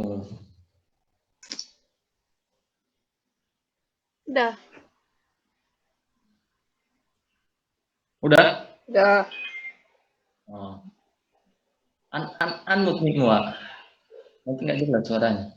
Oh. Udah. Udah? Udah. Oh. Unmute nih, Wak. Nanti nggak jelas suaranya.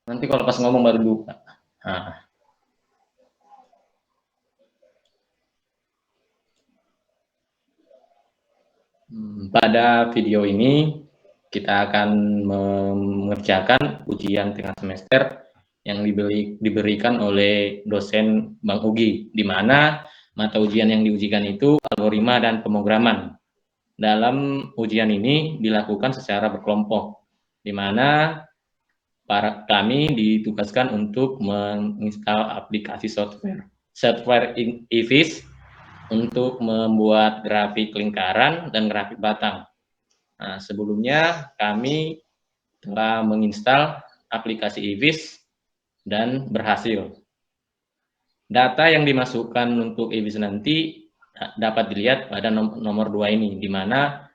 Nanti kalau pas ngomong baru buka. Nah. Pada video ini kita akan mengerjakan ujian tengah semester yang diberikan oleh dosen Bang Ugi, di mana mata ujian yang diujikan itu algoritma dan pemrograman. Dalam ujian ini dilakukan secara berkelompok, di mana kami ditugaskan untuk menginstal aplikasi software IVIS untuk membuat grafik lingkaran dan grafik batang. Nah, sebelumnya kami telah menginstal aplikasi IVIS dan berhasil. Data yang dimasukkan untuk IVIS nanti dapat dilihat pada nomor 2 ini, di mana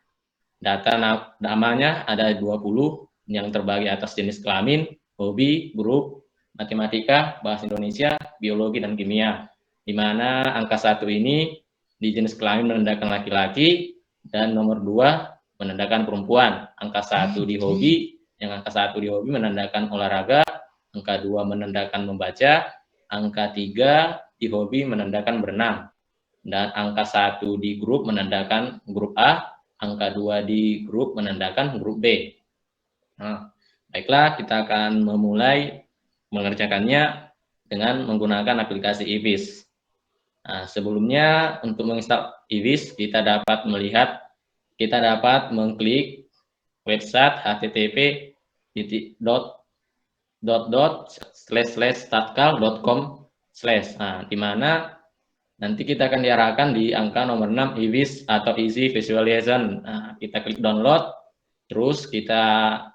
data namanya ada 20 yang terbagi atas jenis kelamin, hobi, grup, matematika, bahasa Indonesia, biologi, dan kimia. Di mana angka 1 ini di jenis kelamin menandakan laki-laki, dan nomor 2 menandakan perempuan. Angka 1 di hobi, yang angka 1 di hobi menandakan olahraga, angka 2 menandakan membaca, angka 3 di hobi menandakan berenang, dan angka 1 di grup menandakan grup A, angka 2 di grup menandakan grup B. Nah, baiklah, kita akan memulai mengerjakannya dengan menggunakan aplikasi IVIS. Nah, sebelumnya untuk menginstal IVIS kita dapat mengklik website http://tatkal.com/, nah, di mana nanti kita akan diarahkan di angka nomor 6 IVIS atau Easy Visualization. Nah, kita klik download, terus kita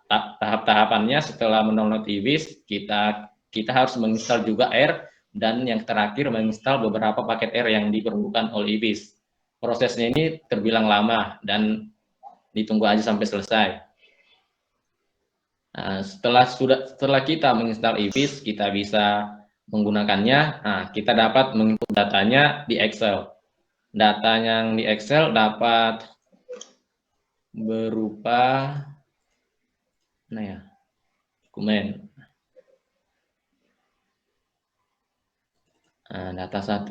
tahap-tahapannya setelah mendownload IVIS, kita harus menginstal juga R, dan yang terakhir menginstal beberapa paket R yang diperlukan oleh IVIS. Prosesnya ini terbilang lama dan ditunggu aja sampai selesai. Nah, setelah kita menginstal IVIS, kita bisa menggunakannya. Nah, kita dapat menginput datanya di Excel. Data yang di Excel dapat berupa dokumen. Nah, data 1.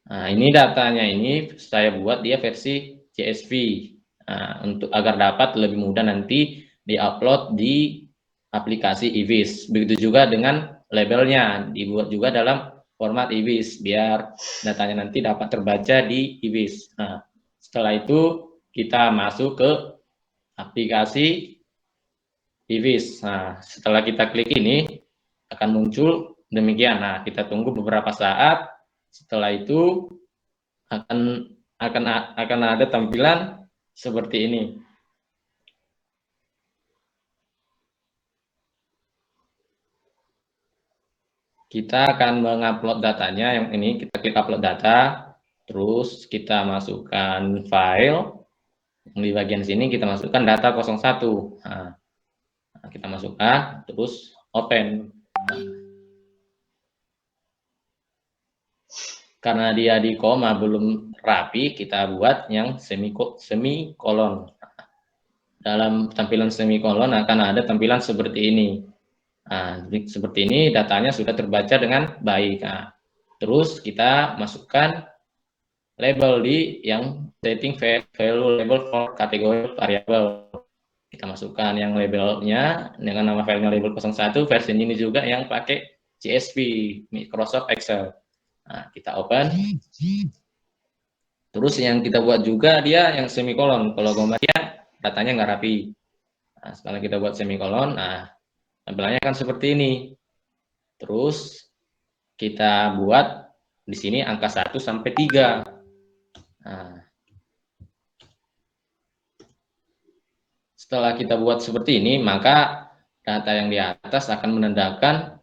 Nah, ini datanya ini saya buat dia versi CSV. Nah, untuk agar dapat lebih mudah nanti diupload di aplikasi IVIS. Begitu juga dengan labelnya, dibuat juga dalam format IVIS biar datanya nanti dapat terbaca di IVIS. Nah, setelah itu kita masuk ke aplikasi IVIS. Nah, setelah kita klik ini akan muncul demikian. Nah, kita tunggu beberapa saat. Setelah itu akan ada tampilan seperti ini. Kita akan mengupload datanya, yang ini kita klik upload data, terus kita masukkan file, yang di bagian sini kita masukkan data 01. Nah, kita masukkan, terus open. Karena dia di koma belum rapi, kita buat yang semikolon. Dalam tampilan semikolon akan ada tampilan seperti ini. Nah, seperti ini datanya sudah terbaca dengan baik. Nah, terus kita masukkan label di yang setting value label for kategori variabel. Kita masukkan yang labelnya dengan nama filenya label 01, versi ini juga yang pakai CSV Microsoft Excel. Nah, kita open. Terus yang kita buat juga dia yang semikolon. Kalau gambarnya datanya nggak rapi. Nah, setelah kita buat semikolon, nah tampilannya kan seperti ini. Terus kita buat di sini angka 1 sampai 3. Nah, setelah kita buat seperti ini, maka data yang di atas akan menandakan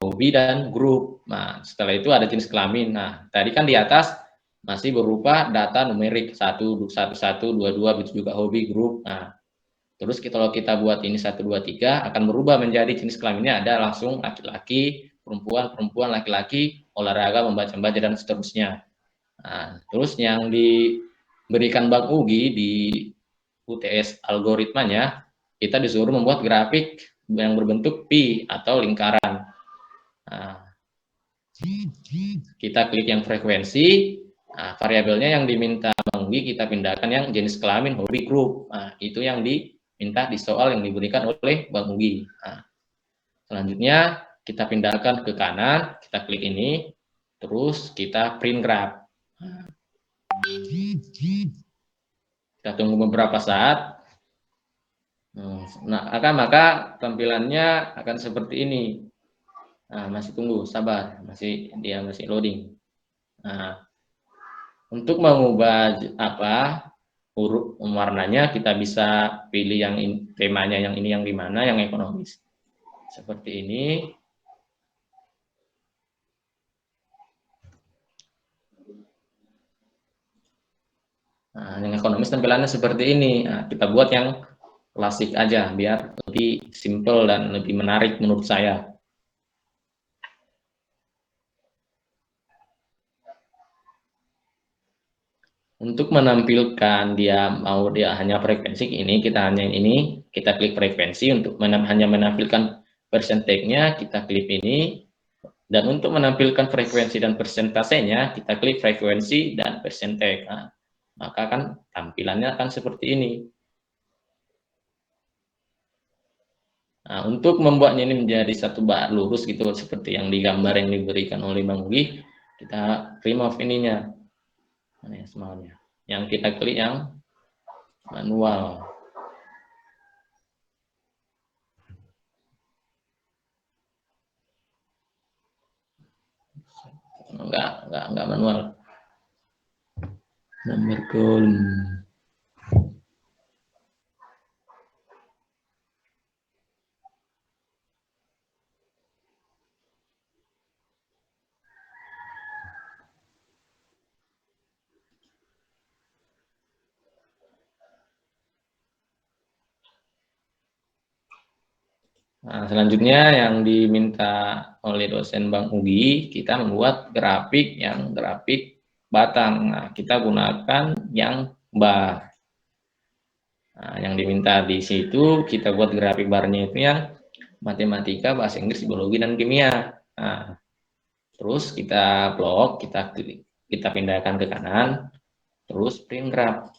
hobi dan grup. Nah, setelah itu ada jenis kelamin. Nah, tadi kan di atas masih berupa data numerik 1, 1, 22, begitu juga hobi, grup. Nah, terus kalau kita buat ini 1, 2, 3 akan berubah menjadi jenis kelaminnya ada langsung laki-laki, perempuan, perempuan, laki-laki, olahraga, membaca-baca, dan seterusnya. Nah, terus yang diberikan Bang Ugi di UTS algoritmanya, kita disuruh membuat grafik yang berbentuk pi atau lingkaran. Nah, kita klik yang frekuensi, nah, variabelnya yang diminta Bang Ugi kita pindahkan yang jenis kelamin, hobi, grup. Nah, itu yang diminta di soal yang diberikan oleh Bang Ugi. Nah, selanjutnya kita pindahkan ke kanan, kita klik ini, terus kita print graph. Kita tunggu beberapa saat. Nah, maka tampilannya akan seperti ini. Nah, masih tunggu, sabar, dia masih loading. Nah, untuk mengubah huruf warnanya, kita bisa pilih yang temanya yang ini yang di mana, yang ekonomis. Seperti ini. Nah, yang ekonomis tampilannya seperti ini. Nah, kita buat yang klasik aja biar lebih simple dan lebih menarik menurut saya. Untuk menampilkan dia hanya frekuensi ini, kita hanya ini, kita klik frekuensi. Untuk hanya menampilkan persentasenya, kita klik ini. Dan untuk menampilkan frekuensi dan persentasenya, kita klik frekuensi dan persentase. Nah, maka kan tampilannya akan seperti ini. Nah, untuk membuatnya ini menjadi satu bar lurus gitu, seperti yang digambar yang diberikan oleh Bang Ugi, kita remove ininya. Nah, semuanya. Yang kita klik yang manual. Enggak manual. Nomor kolom. Nah, selanjutnya yang diminta oleh dosen Bang Ugi, kita membuat grafik batang. Nah, kita gunakan yang bar. Nah, yang diminta di situ kita buat grafik barnya itu yang matematika, bahasa Inggris, biologi, dan kimia. Nah, terus kita blok, kita pindahkan ke kanan, terus print graph.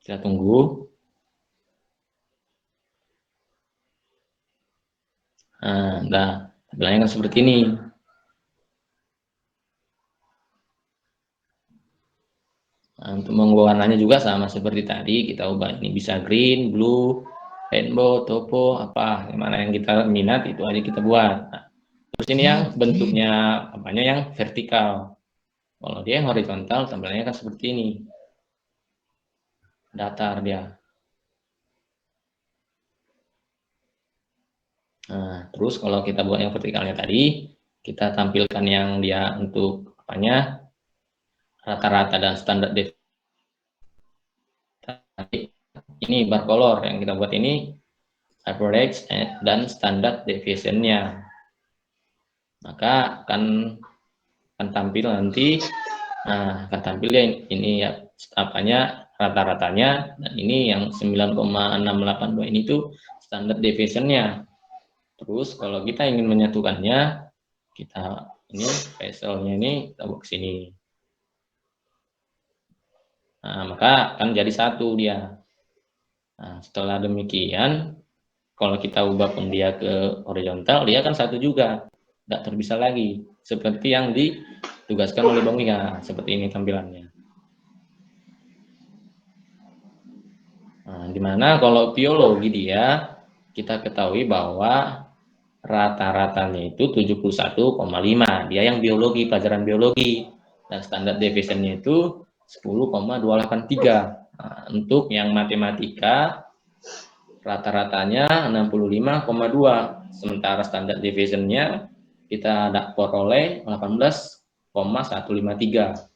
Kita tunggu. Nah, tampilannya kan seperti ini. Nah, untuk mengubah warnanya juga sama seperti tadi, kita ubah ini bisa green, blue, rainbow, topo, apa yang mana yang kita minat itu aja kita buat. Nah, terus ini yang bentuknya yang vertikal. Kalau dia yang horizontal, tampilannya kan seperti ini. Datar dia. Nah, terus kalau kita buat yang vertikalnya tadi, kita tampilkan yang dia untuk rata-rata dan standar deviation. Ini bar color yang kita buat ini average dan standar deviation-nya. Maka akan tampil nanti, akan tampil ya ini ya rata-ratanya, dan ini yang 9,682 ini tuh standar deviation-nya. Terus kalau kita ingin menyatukannya, kita ini bezelnya ini kita bawa ke sini. Nah, maka akan jadi satu dia. Nah, setelah demikian, kalau kita ubah pun dia ke horizontal, dia kan satu juga, nggak terpisah lagi, seperti yang ditugaskan oleh Bang Wika. Seperti ini tampilannya. Nah, dimana kalau biologi dia, kita ketahui bahwa rata-ratanya itu 71,5, dia yang biologi, pelajaran biologi, dan standar deviation-nya itu 10,283. Nah, untuk yang matematika rata-ratanya 65,2, sementara standar deviation-nya kita peroleh 18,153.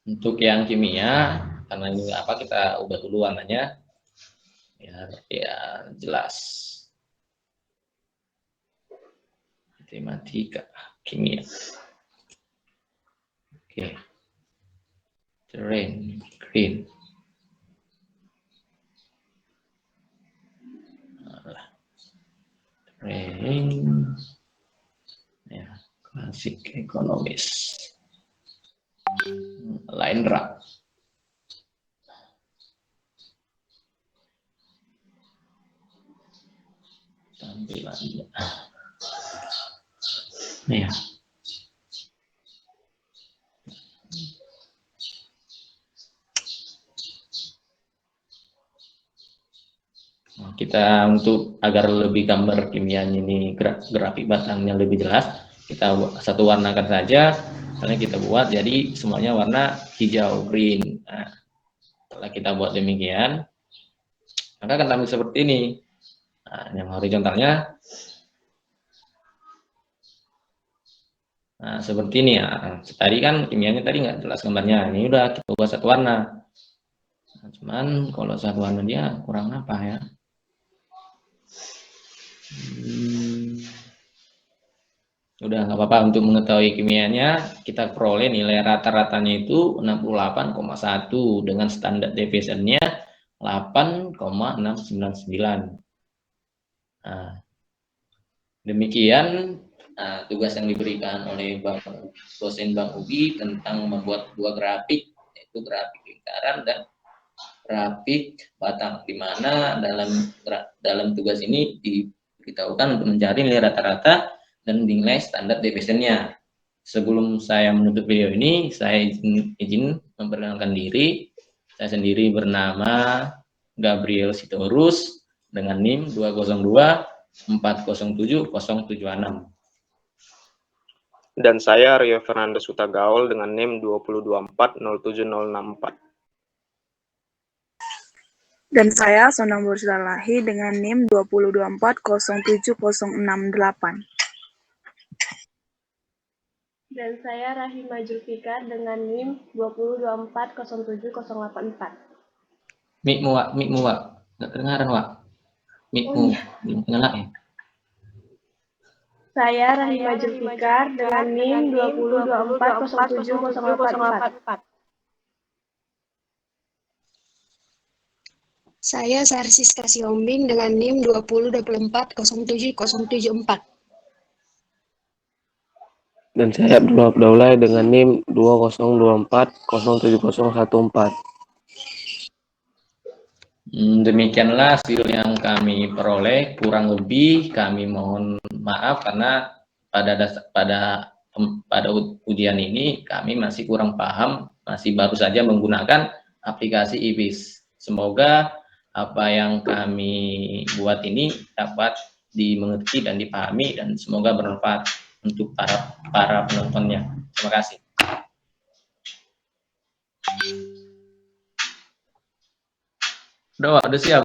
Untuk yang kimia, karena ini apa kita ubah dulu warnanya biar ya jelas. Matematika, kimia. Oke. Terrain, green. Terrain. Ya, klasik ekonomis. Line drag. Tampilannya. Ya. Nah, kita untuk agar lebih gambar kimianya ini grafik batangnya lebih jelas, kita satu warnakan saja. Karena kita buat jadi semuanya warna hijau green. Nah, setelah kita buat demikian, maka akan tampil seperti ini. Nah, yang horizontalnya, nah seperti ini ya. Tadi kan kimianya tadi nggak jelas gambarnya. Ini udah kita buat satu warna. Nah, cuman kalau satu warna dia kurang apa ya? Udah nggak apa-apa. Untuk mengetahui kimianya, kita peroleh nilai rata-ratanya itu 68,1 dengan standar deviation-nya 8,699. Nah, demikian tugas yang diberikan oleh dosen Bang Ugi tentang membuat dua grafik, yaitu grafik lingkaran dan grafik batang, di mana dalam tugas ini diberitahukan untuk mencari nilai rata-rata dan nilai standar deviation-nya. Sebelum saya menutup video ini, saya izin memperkenalkan diri. Saya sendiri bernama Gabriel Sitorus dengan NIM 202407076. Dan saya Rio Fernando Sutagaol dengan NIM 2240764. Dan saya Sonang Bursalahi dengan NIM 202407068. Dan saya Rahima Julfikar dengan NIM 202407084. Mikmu Wak. Nggak kedengaran, Wak. Mikmu, belum nyala ya? Saya Rahima Julfikar dengan NIM 202407084. Saya Sarsiska Siombing dengan NIM 202407074. Dan saya Abdullah Abdaullah dengan NIM 202407014. Demikianlah hasil yang kami peroleh. Kurang lebih kami mohon maaf karena pada ujian ini kami masih kurang paham, masih baru saja menggunakan aplikasi IBIS. Semoga apa yang kami buat ini dapat dimengerti dan dipahami, dan semoga bermanfaat untuk para penontonnya. Terima kasih. Udah siap.